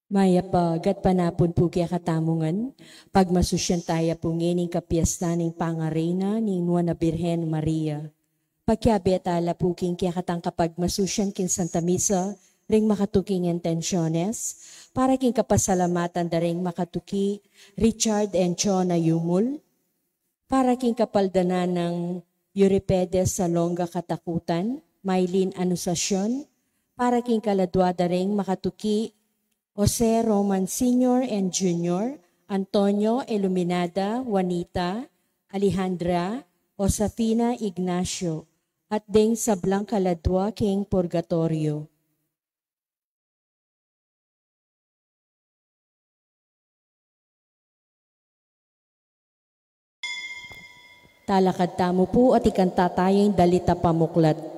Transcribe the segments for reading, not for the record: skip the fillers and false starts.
Maya pagat panapon po kaya katamungan, pagmasusyan tayo po ngining kapiesta ning pangarena ning Nuana Birhen Maria. Pagkabet ala po king kaya katang kapag masusyan kin Santa Misa, ring makatuking intensyones, para king kapasalamatan da ring makatuki Richard and Chona Yumul, para king kapaldanan ng Euripedes sa Longga Katakutan, Maylin Anusasyon, para king kaladwada ring makatuki Jose Roman Sr. and Jr., Antonio Iluminada, Juanita, Alejandra, Josefina Ignacio, at ding sa Blanca Ladwa king Purgatorio. Talakad tamo po at ikanta tayong dalita pamuklat.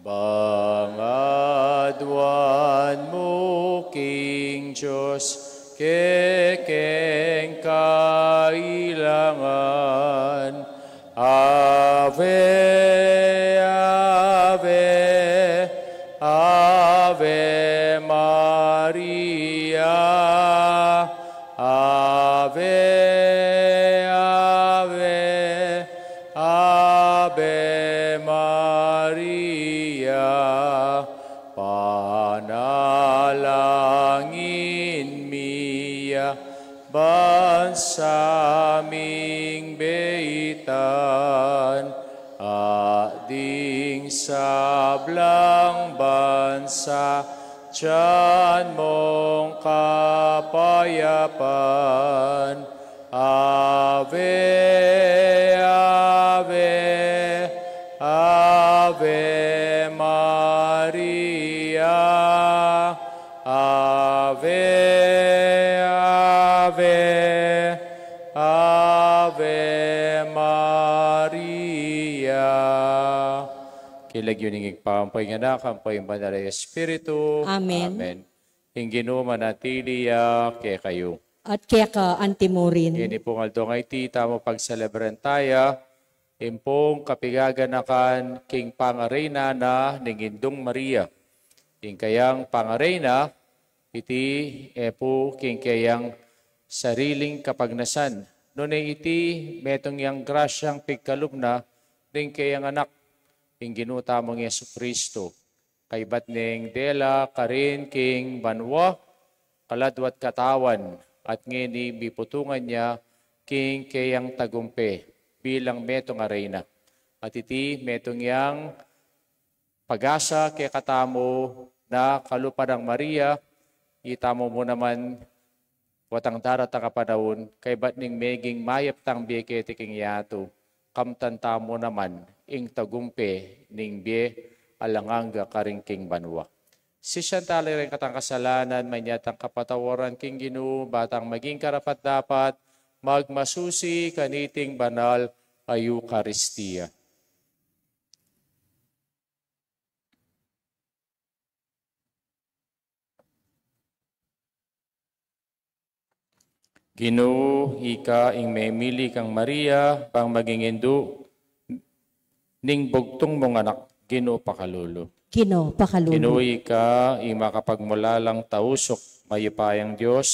Bangadwan mo, King Diyos, kekeng kailangan. Ave, Ave, Ave Maria. Ave, Ave, Ave Maria. Panalangin miya bansaming beitan, ading sablang bansa, tiyan mong kapayapan. Ave, Ave, Ave Maria. Ave, Ave, Ave Maria. Kilag yun ingig pampay nga na, kampay banal ay Espiritu. Amen. Amen. Ingino manatili kay kayo. At kaya ka antimurin. Ini pong aldong ay tita mo pagselebran tayo. Impong kapigaganakan king pangarena na ningindong Maria. King kayang pangarena, iti epo king kayang sariling kapagnasan. Nunay iti metong yang grasyang pigkalubna, ring kayang anak, king ginuta mong Yesu Kristo. Kaybat ning dela, karin king banwa, kaladwat katawan, at ngini biputungan niya king kayang tagumpe bilang metong arena. At iti metong yang pag-asa kay katamo na kalupad ang Maria, itamo mo naman watang darat ang kapanahon, kay ba't ning meging mayap tang biye king yato, kamtanta mo naman ing tagumpe ning biye alanganga karing king banwa. Si Siyantali rin katang kasalanan, manyatang kapatawaran king Ginoo, batang maging karapat dapat, magmasusi kaniting banal ay Eucharistia. Ginoo, ika ing memili kang Maria, pang maging indu, ning bugtong mong anak, Ginoo pakalulu. Ginoo pakalulu. Ginoo, ika ing makapagmulalang tausok, mayupayang Diyos,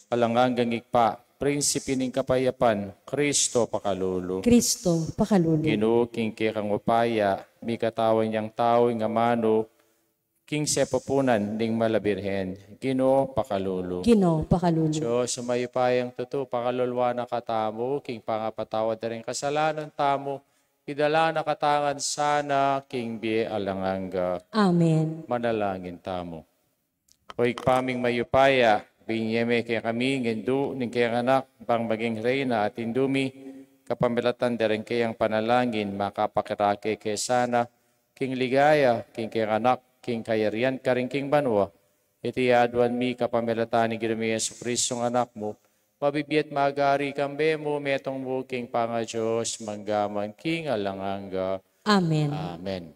alanganggang ikpa, prinsipe ning kapayapan, Kristo pakalulu. Kristo pakalulu. Ginoo, king kang upaya, mi katawan niyang tao nga mano, king sepapunan ning malabirhen, Ginoo pakalulu. Ginoo pakalulu. Diyos, sumayupayang tuto, pakalulwa na katamo, king pangapatawad na rin kasalanan tamo, idala na katangan sana, king biye alanganga. Amen. Manalangin tamo. Hoy paming mayupaya, binyeme kaya kami, ngindu, ning kaya anak, pang maging reyna at indumi, kapamilatan na rin kayang panalangin, makapakirake kay sana, king ligaya, king kaya anak, king kayarian ka rin king banwa, iti aduan mi kapamilatan ni Ginoo Yesu Kristong anak mo, mabibiyat magari kambe mo, metong mo king panga Diyos, manggaman king alanganga. Amen. Amen.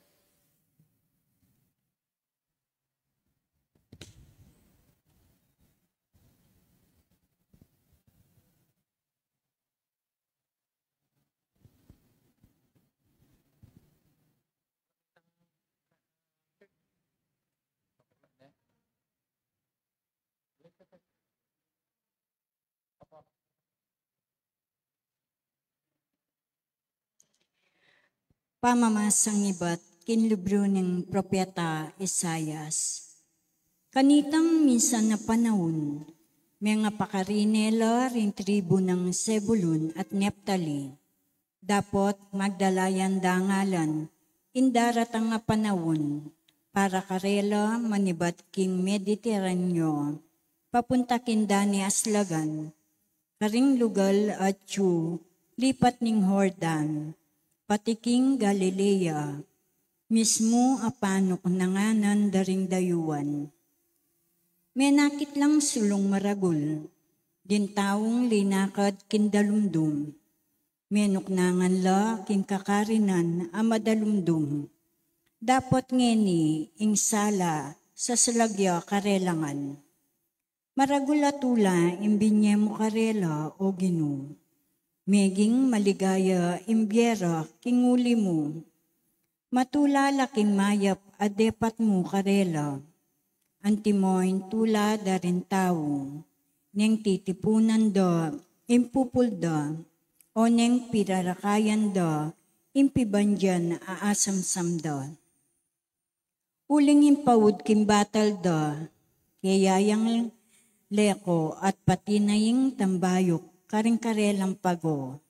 Pamamasang iba't kinlibro ng propeta Isayas. Kanitang minsan na panahon, mga pakarinela ring tribu ng Zebulun at Neptali. Dapat magdalayan dangalan, indaratang nga panahon, para karela manibat king Mediteraneo, papunta kinda ni Aslagan, karing lugal at Chu, lipat ning Hordan, patiking Galilea, mismo apanok nanganan daring dayuan. Menakit lang sulong maragul, din taong linakad kindalumdum, menuknangan la king kakarinan amadalumdum. Dapat ngeni ing sala sa salagya karelangan. Maragulatula imbinye mo karela o ginu. Meging maligaya imbyera kinguli mo. Matulala king mayap adepat mo karela. Antimoin tula darin tao. Neng titipunan da, impupulda. O neng pirarakayan da, impibandyan aasamsam da. Uling impawud kimbatal da, kayayang leko at pati na yung tambayok karing-karelang pago.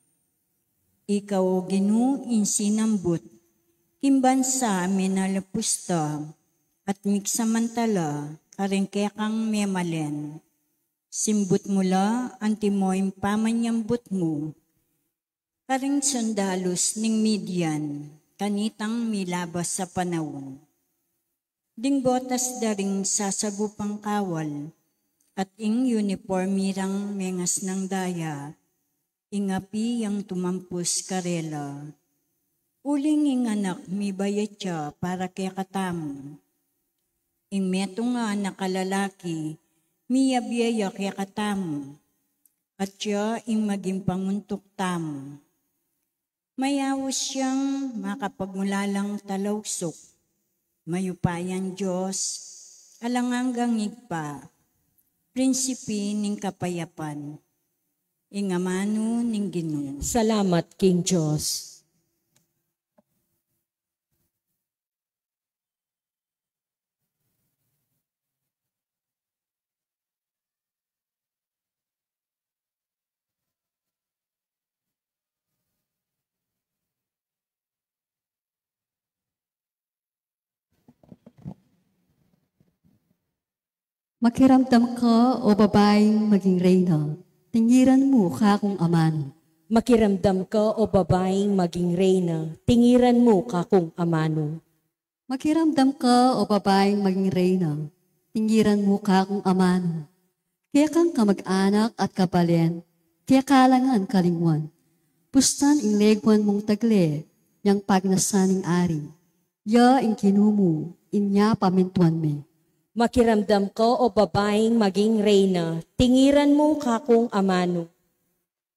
Ikaw o ginu insinambut, kimbansa minalapusta, at miksamantala karing-kekang memalen. Simbut mula antimoim pamanyambut mo, karing sundalos ning Midian, kanitang milabas sa panahon. Ding botas daring sasagupang kawal, at ing uniformirang mengas ng daya, ingapi yang tumampus karela. Uling ing anak mi bayatya para kaya katamu. Ing meto nga nakalalaki, miyabiyaya kaya katamu, at siya ing maging panguntok tamu. Mayawos siyang makapagmulalang talawsok, mayupayan Diyos, alanganggang igpa, prinsipi ning kapayapan, ing amano ning Ginoo. Salamat, King Diyos. Makiramdam ka o babaeng maging reyna, tingiran mo ka kung amano. Makiramdam ka o babaeng maging reyna, tingiran mo ka kung amano. Makiramdam ka o babaeng maging reyna, tingiran mo ka kung amano. Kaya kang kamag-anak at kapalen, kaya kalangan kalingwan. Pustan ing legwan mong tagle, yang pagnasaning ari. Ya ing kinumu, inya pamintuan me. Makiramdam ka o babaeng maging reyna, tingiran mo ka kung amano.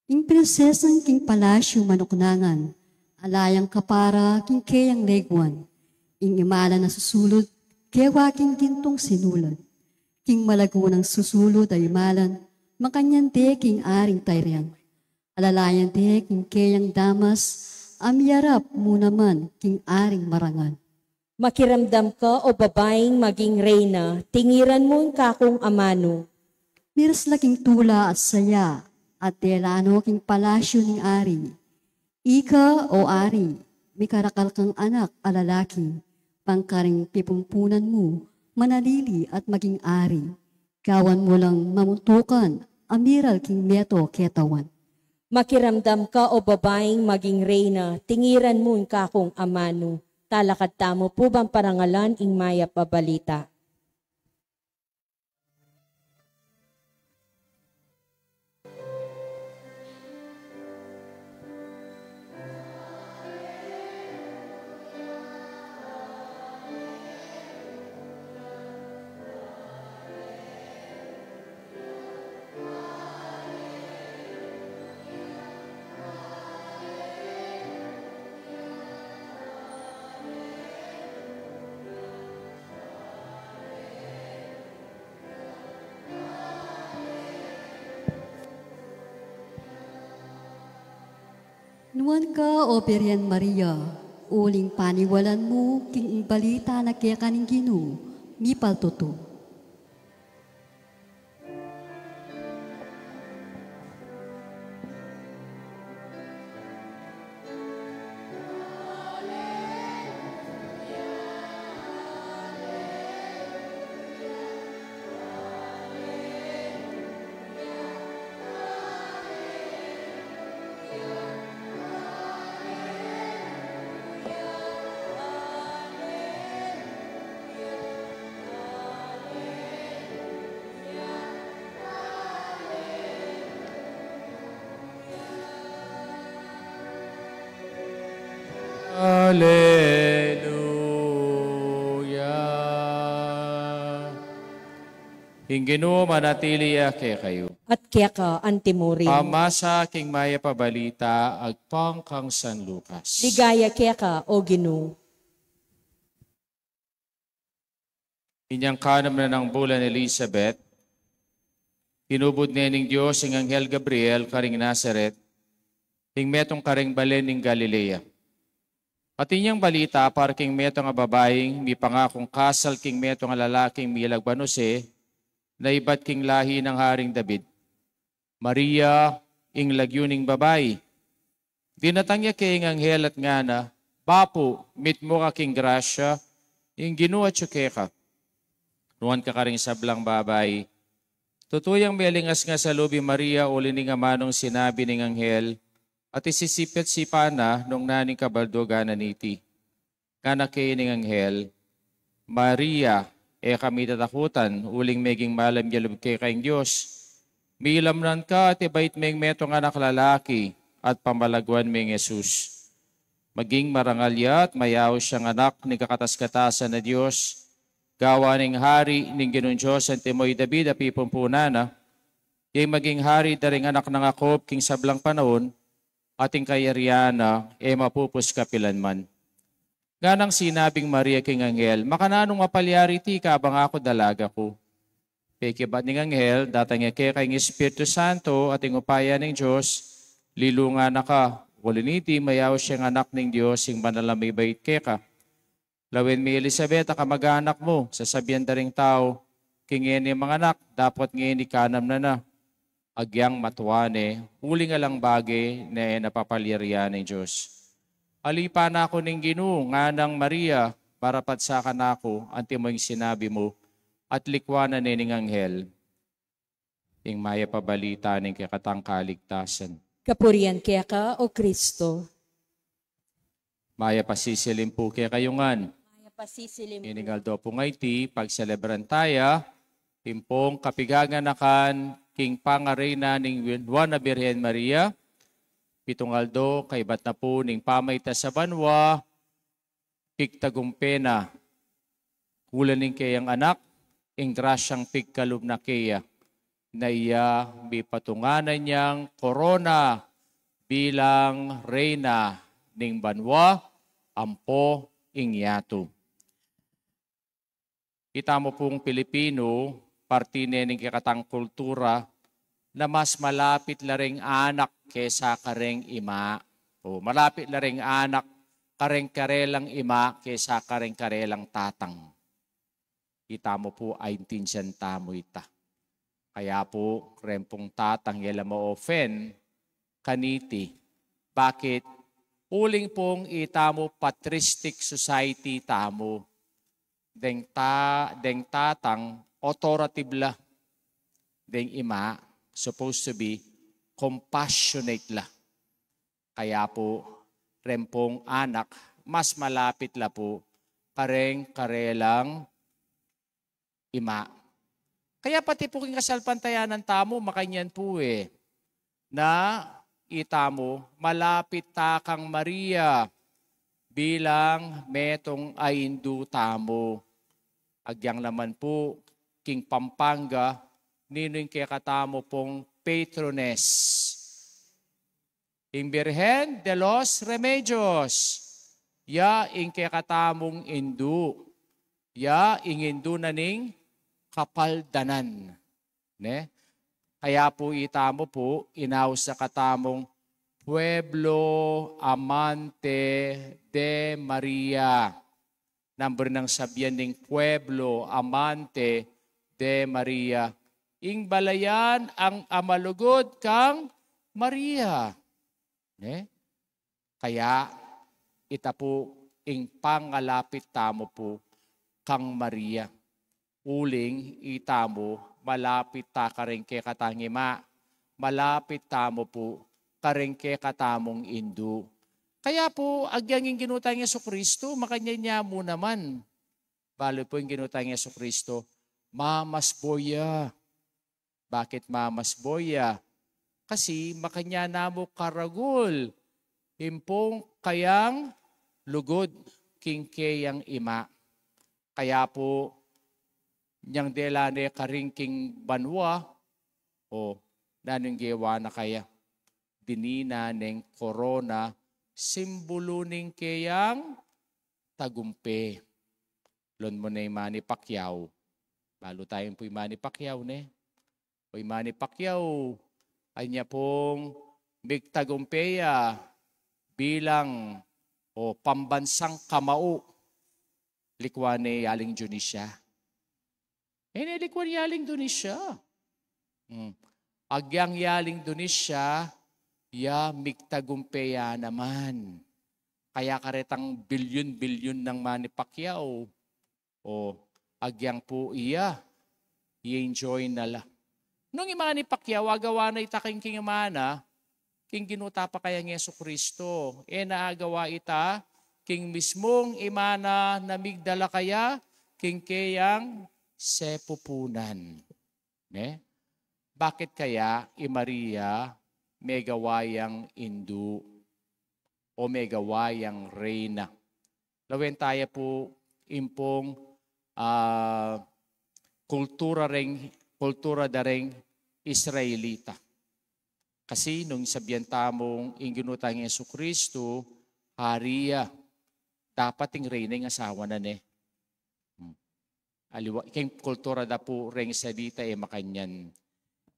Ing prinsesang king palasyo manuknangan, alayang kapara king kayang legwan, ing imala na susulod, kaya waking gintong sinulad. King malagunang susulod ay imalan, makanyan de king aring tayrian. Alalayan de king kayang damas, amyarap mo naman king aring marangan. Makiramdam ka o babaeng maging reyna, tingiran mo ka kung amano. Miras laking tula at saya, at delano king palasyo ning ari. Ika o ari, may karakal kang anak alalaki, pangkaring pipumpunan mo, manalili at maging ari. Gawan mo lang mamuntukan, amiral king meto ketawan. Makiramdam ka o babaeng maging reyna, tingiran mo ka kung amano. Talakad tamo po bang parangalan ing maya pabalita? Nuwan ka o Birhen Maria, Uling paniwalan mo, king balita na kaya kaning Ginoo, mi paltuto. Hallelujah. Hinggino manatili ake kayo. At kaya ka antimurin. Ama sa aking maya pabalita, agpang kang San Lucas. Ligaya kaya ka, o Ginoo. Inyang kanam na ng bulan Elizabeth, hinubod niya ng Diyos ang Anghel Gabriel karing Nazaret, ting metong karing balen ng Galilea. At inyang balita para king metong nga babaeng, mi pangakong kasal king metong nga lalaking milagbanose, na iba't king lahi ng Haring David. Maria, ing lagyuning babae. Dinatangya king anghel at ngana, Papo, mit mo ka king grasya, ing Ginoo at ka. Nuwan ka karing sablang babae. Tutuyang melingas nga sa lubi Maria, uli nga manong sinabi ng anghel, at isisipit si Pana nung naning kabaldoga na niti. Kanak kay ng anghel, Maria, kami tatakutan, uling meging malam yalub kay kayong Diyos. Miilamnan ka at ibait meng metong anak lalaki at pamalagwan meng Jesus. Maging marangalya at mayaw siyang anak ni kakatas-katasan na Diyos. Gawa ng hari ng Ginoong Diyos ang Timoy David at pipumpunana. Yung maging hari daring anak ng Jacob king sablang panahon, ating kayariana, mapupus kapilanman. Ganang sinabing Maria king anghel, makananong mapalyari ti ka bang ako dalaga ko. Peke ba ning anghel, datang kay kayong Espiritu Santo at upaya ng Diyos, lilunga na ka, waliniti mayaw siyang anak ng Diyos, sing manalamay bait ke ka. Lawin mi Elizabeth, kamag-anak mo, sasabihan da ring tao, king mga anak, dapat ngayon ikanam na. Agyang matuwane, huli nga lang bagay na napapalyarian ng Diyos. Alipa na ako ng Ginoo, nga ng Maria, para patsakan ako, anti mo yung sinabi mo, at likwanan ng anghel, ing maya pabalita ng kakatang kaligtasan. Kapurian kaya ka, o Kristo. Maya pasisilim po kaya kayungan. Maya pasisilim. Iningal do po ngay ti, pagselebran taya, timpong kapigaganakan, king pangarena ning Juana Birhen Maria, pitungaldo kay bat na po ning pamayta sa banwa, pigtagumpena, kulaning kayang anak, ing grasyang pigkalub na kaya, na iya bipatunganan niyang korona bilang reyna ning banwa, ampo ing yato. Kita mo pong Pilipino, partine ning kakatang kultura, na mas malapit la ring anak kesa kareng ima. O malapit la ring anak kareng karelang ima kesa kareng karelang tatang. Kita mo po ay intinsiyan tamo ita. Kaya po rempong tatang yala mo offen kaniti. Bakit? Uling pong itamo patristic society tamo. Deng tatang authoritative la. Deng ima supposed to be compassionate la. Kaya po, rempong anak, mas malapit la po, kareng karelang ima. Kaya pati po king kasalpantayanan tamo, makanyan po na itamo, malapit takang Maria, bilang metong aindu tamo. Agyang naman po, king Pampanga, ninuing kaya katamo pong patroness. Ing Birhen de los Remedios. Ya ing kaya katamong indu. Ya ing indu na ning kapaldanan. Ne? Kaya po itamo po, inaw sa katamong Pueblo Amante de Maria. Number ng sabyan ng Pueblo Amante de Maria. Ing balayan ang amalugod kang Maria. Kaya ita po ing pangalapit tamo po kang Maria. Uling itamo malapit ta karengke katangima. Malapit tamo po karengke katamong Indu. Kaya po, agyang yung ginutang Yesu Kristo, makanya niya mo naman. Balo po yung ginutang Yesu Kristo, mamasboya. Bakit mamasboya? Kasi makanya namo karagul, impong kayang lugod, kingkeyang ima. Kaya po, niyang delane karingking banwa, o nanong gewa na kaya, dinina ng korona, simbolo ning kayang tagumpe. Lon mo na yung Manny Pacquiao. Balo tayong po yung Manny Pacquiao, ne? O yung Manny Pacquiao, ay niya pong bigtagumpeya bilang pambansang kamao. Likwan ni Yaling Indonesia. Likwan Yaling Indonesia. Agyang Yaling Indonesia, ya migtagumpeya naman. Kaya karetang bilyon-bilyon ng Manny Pacquiao. Agyang po iya, i-enjoy nala. Nung Manny Pacquiao, agawa na itaking kingimana, king ginuta pa kaya ng Yesu Kristo. Naagawa ita, king mismong imana na migdala kaya, king kayang sepupunan. Bakit kaya Maria megawayang Indu o megawayang Reyna? Lawen tayo po impong kultura dareng Israelita. Kasi nung sabihan tamong inginutang Yesu Kristo, hariya, dapat yung Reyna yung asawa na ne. Aliwa, king kultura da po reng salita makanyan.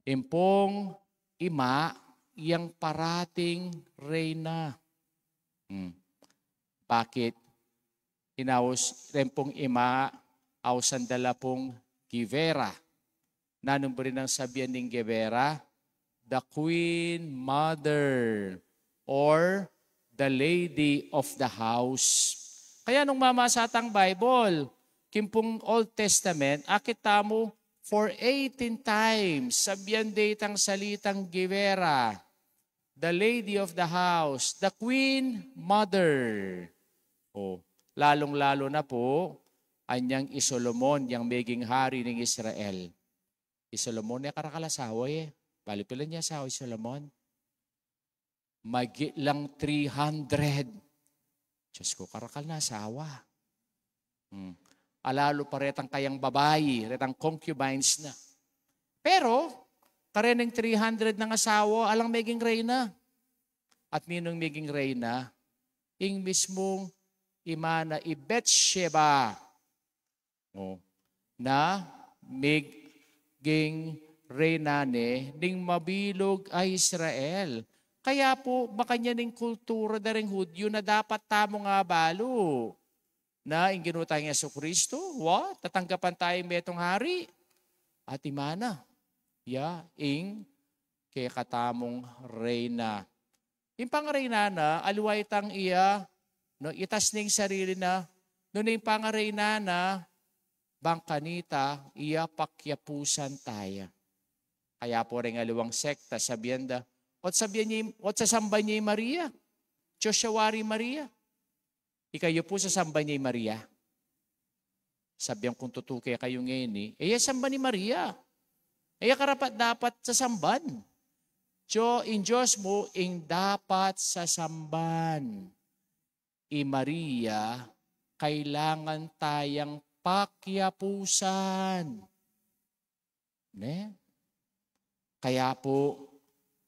Impong ima, yang parating Reyna. Bakit? Inaos rempong ima, ausan dala pong Givera. Nanong rin ang sabihan ng Givera? The Queen Mother or the Lady of the House. Kaya nung mamasatang Bible, kimpong Old Testament, akit tamo for 18 times, sabihan ditang salitang Givera, the Lady of the House, the Queen Mother. Lalong-lalo na po, anyang Solomon, yang meging hari ng Israel. Solomon niya karakalasawa Balipilan niya asawa Solomon. Magi lang 300. Diyos ko, karakal na asawa. Alalo pa retang kayang babayi, retang concubines na. Pero, kareneng 300 ng asawa, alang meging reyna. At ninong meging reyna, ing mismong imana Betsheba, na meging reyna ning mabilog ay Israel. Kaya po, makanya ning kultura daring Hudyo na dapat tamo nga balo. Na inginutang Yesu Kristo, tatanggapan tayo metong hari. At imana, ing kaya katamong reyna. Yung pang reyna na, aluway tang iya, itas ning sarili na, yung pang reyna na, bangkanita, iya pakyapusan tayo. Kaya po rin aluwang sekta, sabihan da, Wat sasamba niya Maria? Joshawari Maria. Ikayo po sasamba niya Maria. Sabihan kung tutuke kayo ngayon samba ni Maria. Karapat dapat sasamban. In Diyos mo, dapat sasamban. Maria, kailangan tayang pakyapusan. Kaya po,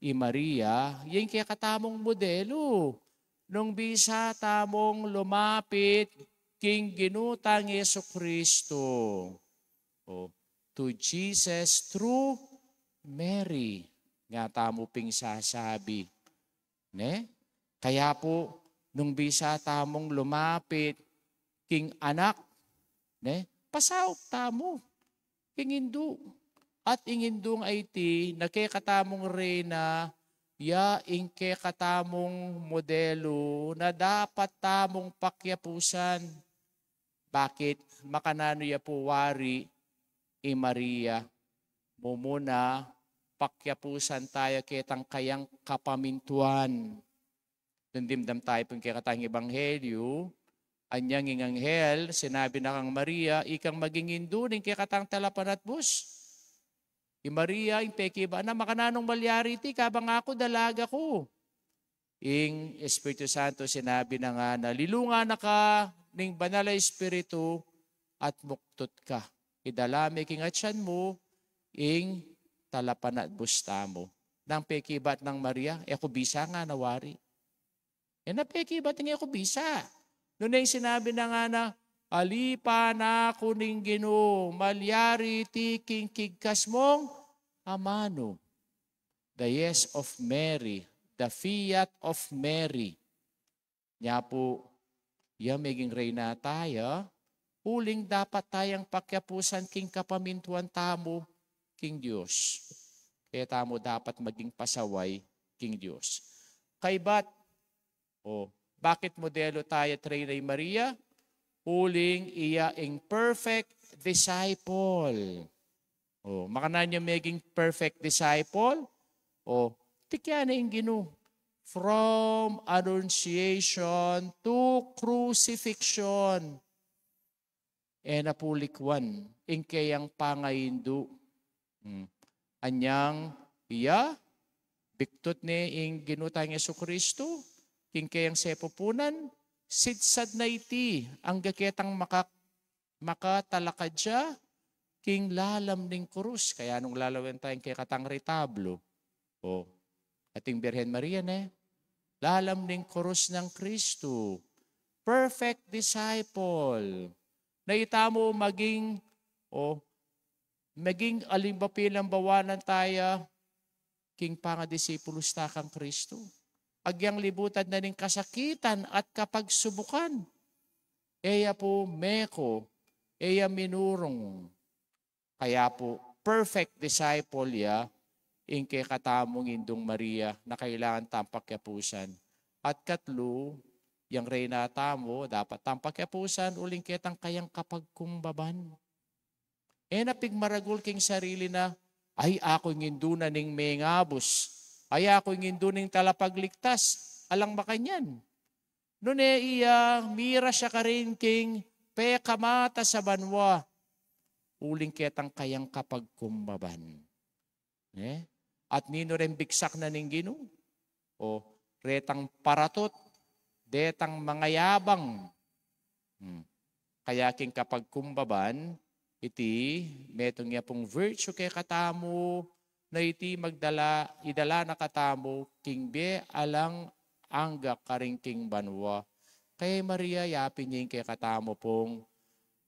Maria, yung kaya katamong modelo. Nung bisa tamong lumapit king ginutang Yesu Kristo. To Jesus through Mary. Nga tamo ping sasabi. Ne? Kaya po, nung bisa tamong lumapit, king anak, ne? Pasaop tamo, king Hindu. At ingindong IT, nakikatamong reyna, ya ingke katamong modelo na dapat tamong pakyapusan. Bakit? Makanano ya po wari, Maria, mumuna, pakyapusan tayo kitang kayang kapamintuan. Nandimdam tayo pong kikatang ebanghelyo, anyang inganghel, sinabi na kang Maria, ikang maging induning kikatang talapan at bus. Maria, ing peki ba na makananong malyari ti, kabang ako dalaga ko. Ing Espiritu Santo sinabi na nga na lilunga na ka ning banal na Espiritu at muktot ka. Idalami king atyan mo, ing talapan at busta mo. Nang peki ba't ng Maria, ako bisa nga nawari. Na peki ba't ng ako bisa? Noon ay sinabi na nga na, alipa na kuning Ginoo, malyari ti king kigkas mong amano. The yes of Mary, the fiat of Mary. Nya po, maging reyna tayo, huling dapat tayang pakyapusan king kapamintuan tamo king Diyos. Kaya tamo dapat maging pasaway king Diyos. Kay ba't? Bakit modelo tayo Reyna Maria? Huling iya ing perfect disciple. Makanan niya maging perfect disciple? Tikyan na yung Ginoo. From Annunciation to Crucifixion. Napulikwan. Ing kayang pangayindu. Anyang iya, biktot ni ing Ginoo tayong Jesucristo. King kayang sepupunan, sidsad na iti, ang gaketang makatalakad siya, king lalam ning krus. Kaya nung lalawin tayong kay katang retablo, ating Birhen Maria lalam ning krus ng Kristo. Perfect disciple. Naitamo maging alimbapilang bawanan tayo, king pangadisipulos ta kang Kristo. Agyang libutan na ning kasakitan at kapagsubukan. Eya po meko, eya minurong. Kaya po, perfect disciple ya, ingke katamong Indong Maria na kailangan tampakyapusan. At katlo, yung reyna tamo, dapat tampakyapusan, uling kitang kayang kapagkumbaban. Napigmaragul king sarili na, ay ako ngindu na ning mengabos. Ay ako ngindu ning talapagligtas. Alang makanyan. Noon iya, mira siya ka rin king pekamata sa banwa. Uling kitang kayang kapagkumbaban. At nino rin biksak na ning Ginoo. Retang paratot, detang mangayabang. Kaya king kapagkumbaban, iti, metong niya pong virtue kay katamo, na iti idala na katamo, king be alang angga karing king banwa. Kay Maria, yapin niya kay katamo pong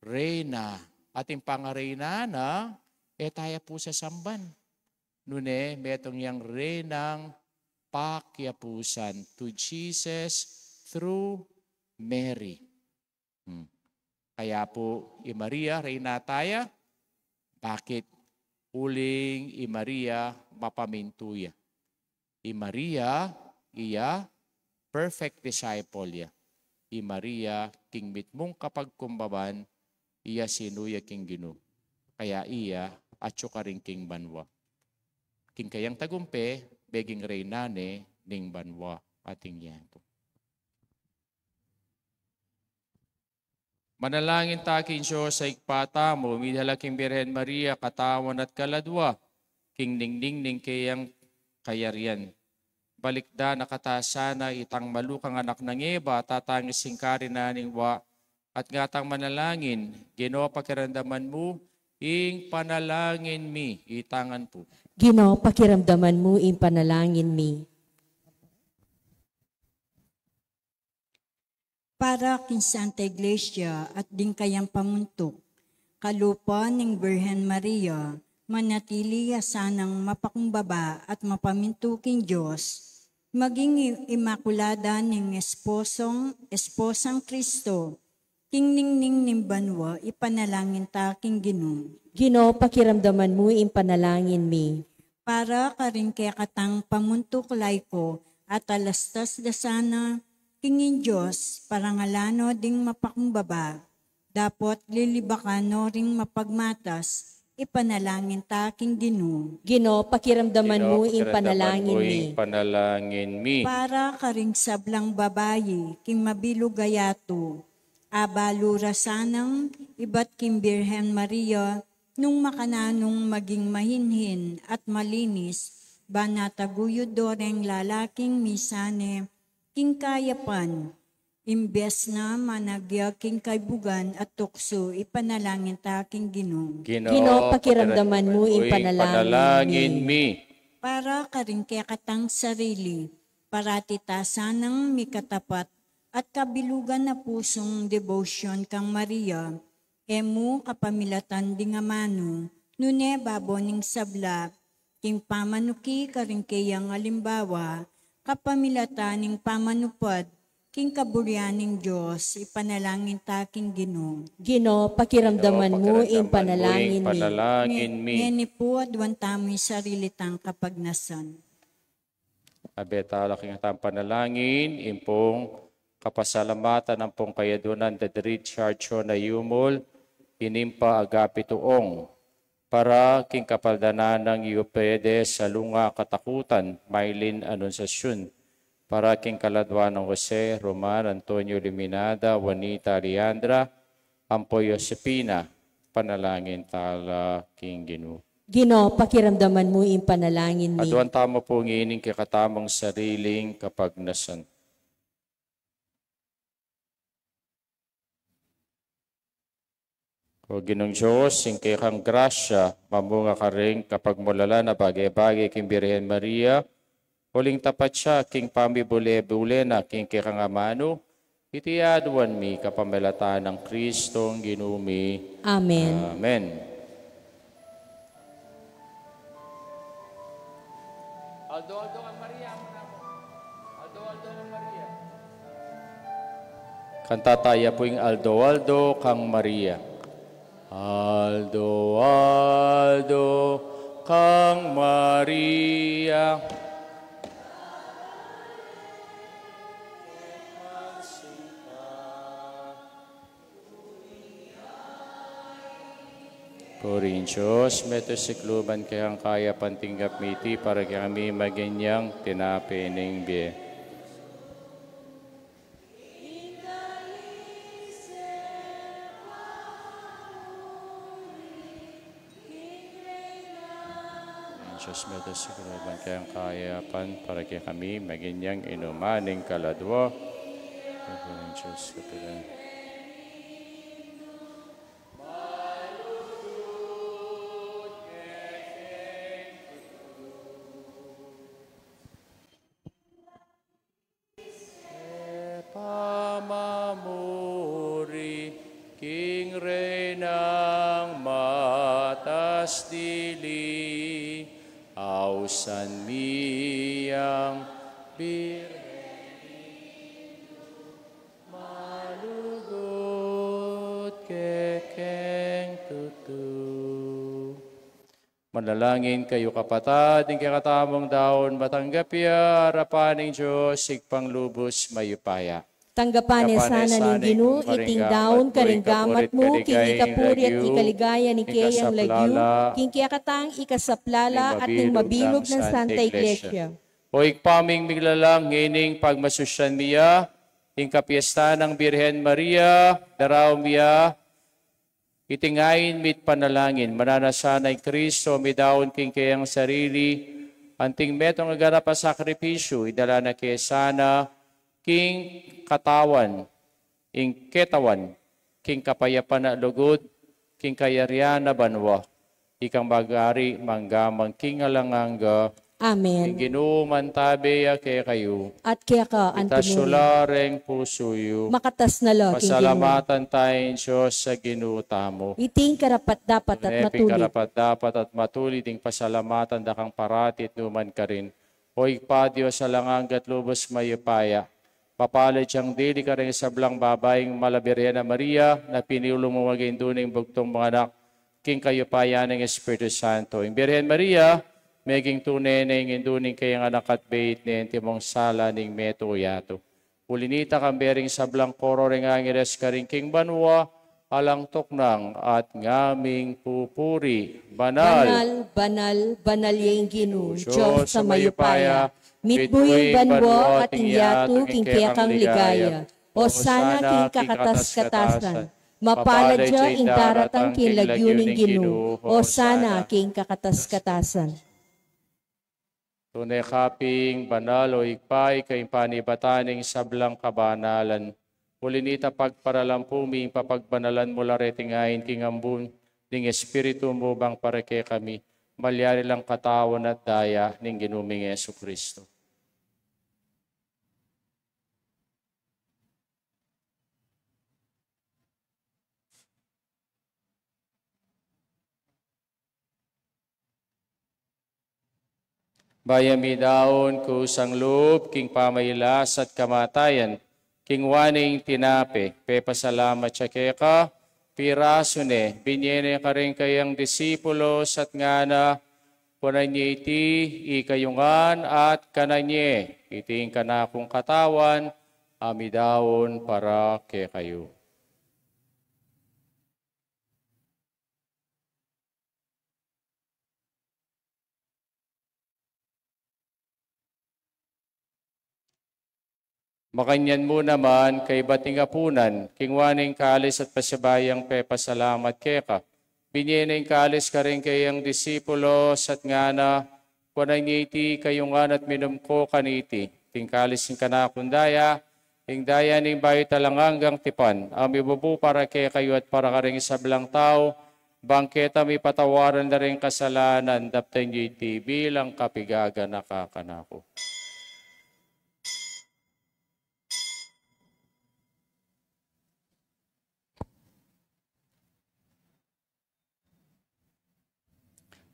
reyna. Ating pangareyna na, tayo po sa samban. Nune, metong yang reynang pakyapusan to Jesus through Mary. Kaya po, Maria, reyna tayo. Bakit? Uling Maria mapamintuya. Maria, iya, perfect disciple ya. Maria, king mitmong kapagkumbaban, iya sinuya king Ginoo. Kaya iya, atyo ka rin king banwa. King kayang tagumpe, beging reynane, ning banwa, ating yanto. Manalangin ta king Diyos sa ikpata mo, midhalaking Birhen Maria, katawan at kaladwa, king ningning ning kayang kayarian. Balikda nakatasana itang malukang anak ng Eva, tatang singkari na ningwa, at ngatang manalangin, Ginoo pakiramdaman mo, ing panalangin mi, itangan po. Ginoo, pakiramdaman mo, ing panalangin mi. Para kin Santa Iglesia at din kayang pamuntok, kalupa ng Birhen Maria, manatili sanang mapakumbaba at mapamintuking Diyos, maging imakulada ning esposang Kristo, king ningning ning banwa, ipanalangin ta king Ginoo. Ginoo, pakiramdaman mo in panalangin mi. Para karing kaya katang pamuntuklay ko at alastas da sana, kingin Diyos, parangalano ding mapakumbaba. Dapat lilibakano ring mapagmatas, ipanalangin ta king Ginoo. Ginoo, pakiramdaman mo in Pakiramdaman panalangin mo mi. ing panalangin mi. Para karing sablang babayi, king mabilugayato, abalura sanang iba't king Birhen Maria, nung makananong maging mahinhin at malinis, banataguyod doreng lalaking misane, king kayapan, imbes na managya king kaibugan at tukso, ipanalangin ta king Ginoo. Ginoo, pakiramdaman mo in panalangin mi. Para karing kaya katang sarili, parati ta sanang mikatapat at kabilugan na pusong devotion kang Maria, emu kapamilatan di nga mano, nune baboning sabla, king pamanuki karing kayang alimbawa, kapamilatan ning pamanupad, king kaburyaning Diyos, ipanalangin ta king Ginoo. Ginoo, pakiramdaman mo in panalangin mi. Panalangin mi. Ngeni po adwan tamo'y sarili tang kapagnasan. Abetala king atang panalangin, impong kapasalamatan ng pong kayadunan da Richard na yumol, inimpa agapi tuong, para king kapaldanan ng Eupede sa lunga katakutan, Maylin Anunciacion, para king kaladwa ng Jose, Roman, Antonio Liminada, Juanita Leandra, Ampoy Josepina, panalangin tala king Ginoo. Ginoo, pakiramdaman mo in panalangin mi. Aduan tamo po ngining kikatamang sariling kapagnasan. O Ginong Diyos, singkay kang grasya, mamunga ka rin kapag mulala na bagay-bagay king Birhen Maria, huling tapat siya, king pamibule-bule na king kang amano, itiyaduan mi kapamilatan ng Kristong Ginumi. Amen. Amen. Aldo kang Maria. Aldo kang Maria. Kanta tayo po yung Aldo kang Maria. Aldo kang Maria. Purin Diyos, meto sikluban kayang kaya pantinggap miti para kami maganyang tinapining biye. Diyos, meto sikluban kayang kaya pan para kami maganyang inumaning kaladwa. Purin Diyos, kapilan. King Reynang matas dili, ausan miyang birhen, malugot kekeng tutu. Manalangin kayo kapatid, ng kakatamong daon matanggapya, harapan ng Diyos, sigpang lubos mayupaya. Tanggapanin sana ng Ginoo, iting daon karinggamat mo, king ikapuri at ikaligaya ni Kayang Lagyu, king kiyakatang ikasaplala at ning mabilog ng Santa Iglesia. O ikpaming miglalang ngining pagmasusyan miya, king kapiesta ng Birhen Maria, daraw miya, itingayin mit panalangin, mananasanay Kristo, midaon king kayang sarili, anting metong agarap sa sakripisyo, idala na kaya sana, king katawan, ing ketawan, king kapayapan na lugod, king kayarian na banwa, ikang magari manggamang king alanganga, Amen. king ginuman tabi kaya kayo, At kaya ka, Antonio, itasulareng pusuyo, makatas na lo, king Ginoo. pasalamatan tayong Diyos sa ginutamo. Iting karapat dapat at Neping matuloy. karapat dapat at matuloy ding pasalamatan dakang parati at numan ka rin. O ikpa Diyos sa langang at lubos mayupaya. Papalad siyang dili ka rin sa blang babaeng Malabirhena Maria na pinulong mo maging duning bugtong mga anak king kayupaya ng Espiritu Santo. Ang Birhen Maria, maging tunay na ingin duning kayang anak at bait ni timong sala ning meto yato. Ulinita kang bering sa blang koro ring angiles ka rin king banwa, alang toknang at ngaming pupuri. Banal, Banal, banal, banal yung Ginoo, Diyos Diyos sa mayupaya. Mitbuing banwa at ingyatu king kaya kang ligaya. O sana king kakatas-katasan. Mapalad siya ing daratang king lagyuning Ginoo. O sana king kakatas-katasan. tunay kaping banal o ikpay kay panibataning sablang kabanalan. Ulinita pagparalampuming papagbanalan mula retingayin king ambun ning Espiritu mo bang pareke kami. Malyari lang katawan at daya ning ginuming Yesu Kristo. Bayami daon kusang loob, king pamaylas at kamatayan, king waning tinape, pepasalamat siya keka, pirasune, binyene ka rin kayang disipulos at ngana, punanye iti, ikayungan at kananye, iting kanakong katawan, amidawon para ke kayo. Makanyan mo naman kay bating apunan, kingwaning kalis at pasyabayang pepasalamat keka. Binyeneng kalis ka rin kayang disipulos at ngana, kunanyiti kayungan at minumko kaniti. Tingkalis ng kanakundaya, ing daya ning bayo talanganggang tipan, ang ibubu para kay kayo at para ka rin isablang tao, bangketa may patawaran na rin kasalanan, daptan nyo iti bilang kapigaga nakakanako.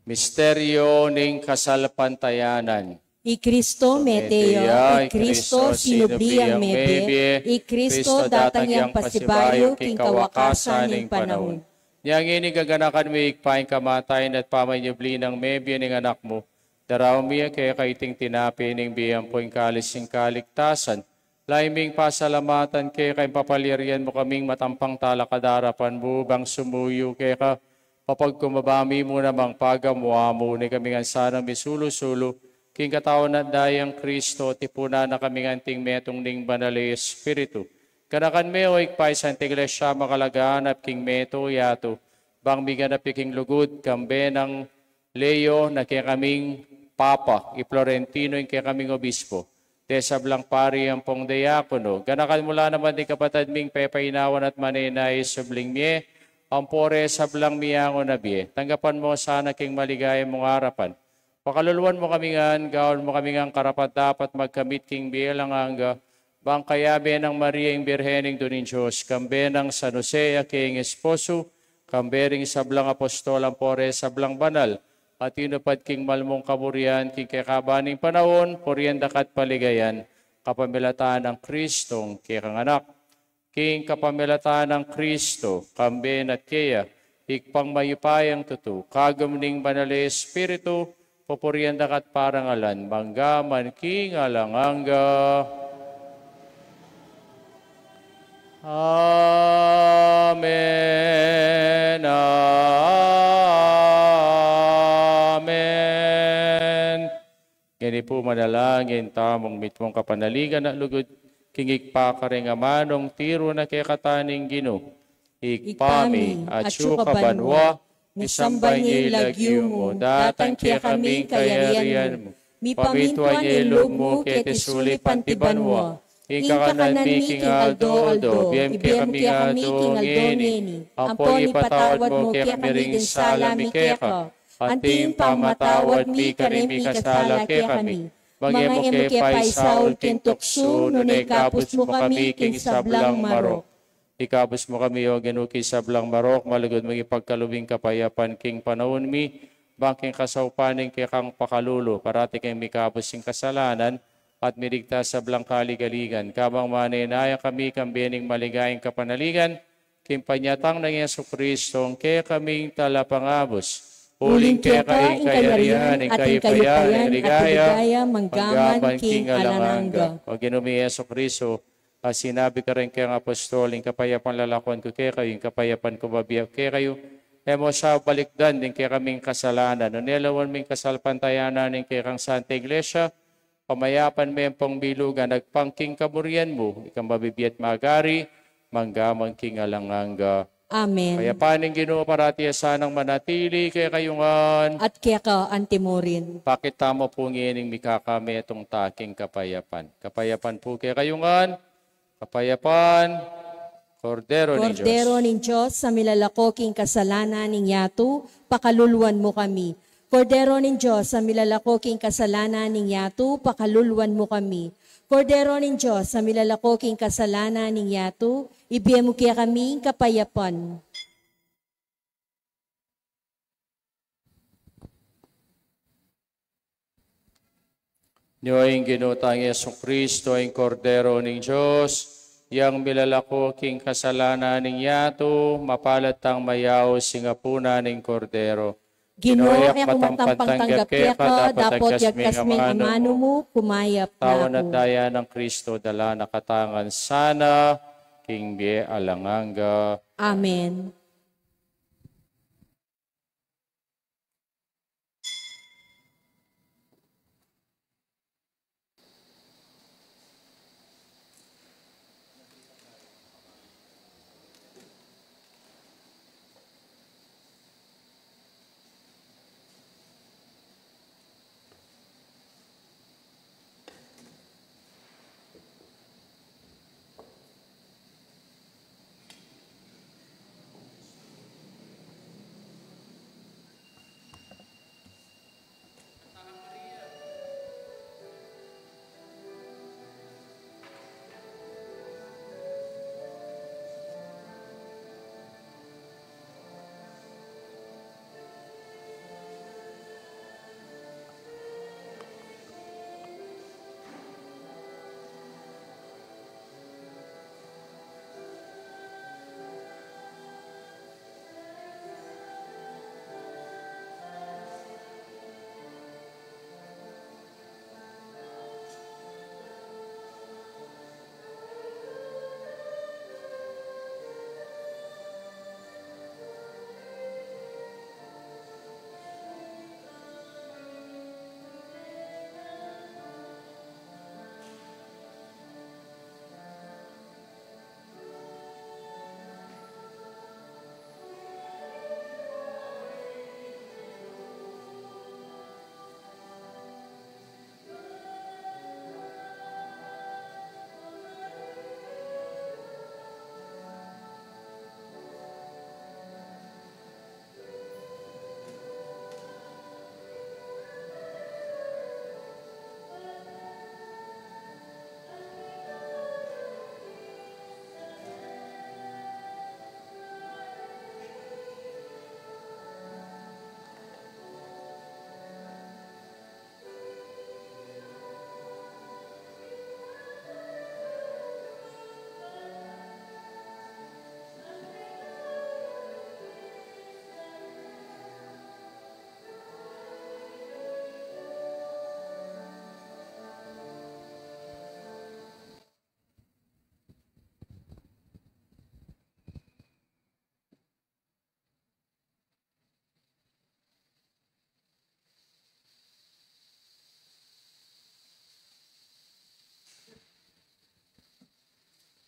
Misteryo ning kasalpantayanan. I Kristo meteo, I Kristo sinubliang mebe, I Kristo datang yang pasibayo king kawakasan ning panahon. Niyang ini gaganakan mo ikpaing kamatayan at pamanyubli ng mebe ning anak mo. Daraw miya kaya kaiting tinapi ning biyang poing kalis ning kaligtasan. Laiming pasalamatan kaya kay papalirian mo kaming matampang talakadarapan mo bang sumuyo kaya ka. Kapag kumabami mo namang pagamuha mo ni kami nga sana misulo-sulo, king katawan at dayang Kristo, tipuna na kami nganting metong ning banali Espiritu. Kanakan me o ikpay sa iglesia makalagaan at king meto yato, bang miganap king lugod, kambe ng Leo na kaya kaming Papa, i-Florentino yung kaya kaming Obispo. Tesablang pari ang pong diakono. Kanakan mula naman di kapatid ming pepainawan at manenay subling mie, ang pore sablang miyango na biye. Tanggapan mo sana king maligaya mong harapan. Pakaluluan mo kami ngan, gawin mo kami ngan karapat dapat magkamit king bilang hangga. Bang kayabe ng Maria yung Birhening Dunin Diyos, kambe ng San Jose king esposo, kambering sablang apostol ang pore sablang banal, at inupad king malmong kaburian, king kakabaning panahon, poriendakat paligayan, kapamilataan ng Kristong kikang anak. King kapamilataan ng Kristo, kamben at kaya, ikpang mayupayang tutu, kagumning banali Espiritu, pupuriandakat parangalan, manggaman king alanganga. Amen. Amen. Gani po manalangin tamong mitmong kapanaligan at lugod, kingik pa ka rin amanong tiro na kay kataning Gino. Ikpami at syuka banwa, misambay niya ilagyo mo, datang kaya kaming kayarian mo. Pamituan niya ilog mo, kaya tisuli pantibanwa. Ikakanan mi king aldo, biyem kaya kami aldo ngeni. Ampon ipatawad mo, kaya kami rin salami kaya ka. Anting pamatawad mi karimi kasala kaya kami. Mga mo kay paisaul kintukso, nunay kapos mo kami king sablang marok. Ikapos mo kami o genuki sablang marok, malagod mong ipagkalubing kapayapan king panahon mi, bangking kasaupaning kay kang pakalulo, parati kay mikabos sing kasalanan, at miligtas sa blangkaligaligan. Kabang maninaya kami kambining maligayang kapanaligan, kimpanyatang ng Jesucristo, kaya kaming talapangabos. Uling kaya kaing kayarihan, ing kayipayan, ing ligaya, manggaman king alanganga. O ginumi Jesucristo, sinabi ka rin kayang apostol, ing kapayapan lalakon ko kaya kayo, ing kapayapan ko babiyak kaya kayo, emo sa balikdan, ing kaya kaming kasalanan. Nanilawan ming kasalpantayanan, ing kaya kang Santa Iglesia, pamayapan mo yung pangbilugan, nagpangking kaburian mo, ikang mabibiyat magari, manggaman king alanganga. Amen. Kaya paning Ginoo parati sanang manatili kaya kayungan. At kaya ka antimorin. Pakita mo po ngining mikakami itong taking kapayapan. Kapayapan po kaya kayungan. Kapayapan, Kordero ng Diyos. Kordero ng Diyos, sa milalakoking kasalanan ng yato, pakaluluan mo kami. Kordero ng Diyos, sa milalakoking kasalanan ng yato, pakaluluan mo kami. Kordero ng Diyos, sa milalakoking kasalanan ng yato, ibigay mo kaya kaming kapayapan. Niyo'y ginutang Jesucristo, ang Kordero ng Diyos, yang milalakoking kasalanan ng yato, mapalatang mayaw singapuna ng Kordero. Ginoo, kaya kumatampang tanggap kaya ka, dapat yagkas ming amano mo, kumayap na Tawan at ako. daya ng Kristo, dala nakatangan sana, king bie alanganga. Amen.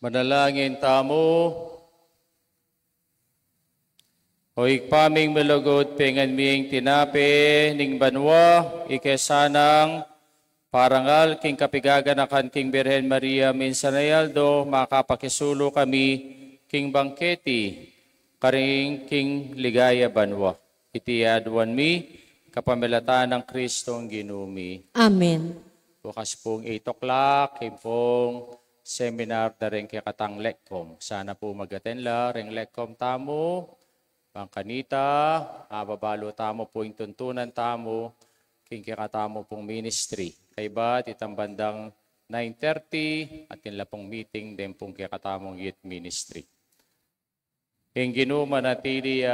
Manalangin tamo. Hoy paming melugod pengan ming tinape ning banwa ikesanang parangal king kapigaganakan king Birhen Maria Minsanayaldo makapakisulo kami king bangketi karing king ligaya banwa. Iti adwan mi kapamilatan ng Kristong ginumi. Amen. Bukas pong 8 o'clock, pong seminar na rin kaya katang lekkom. Sana po mag-attend la, ring lekkom tamo. Pangkanita, ababalo tamo po yung tuntunan tamo, king kikatamo pong ministry. Kaya itang bandang 9:30 at yung lapong meeting din pong kikatamong youth ministry. King ginuma natili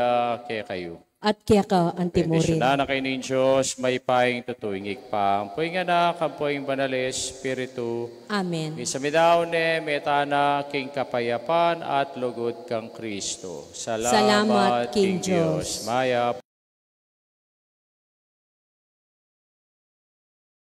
kaya kayo. At kaya ka antimurin. Bendisyon na kayo ng Diyos, may paing tutuingik pa. Ang puwing anak, ang puwing banal Espiritu. Amen. Misamidaw ne, metana, king kapayapan at lugod kang Kristo. Salamat, King Diyos. Diyos. Maya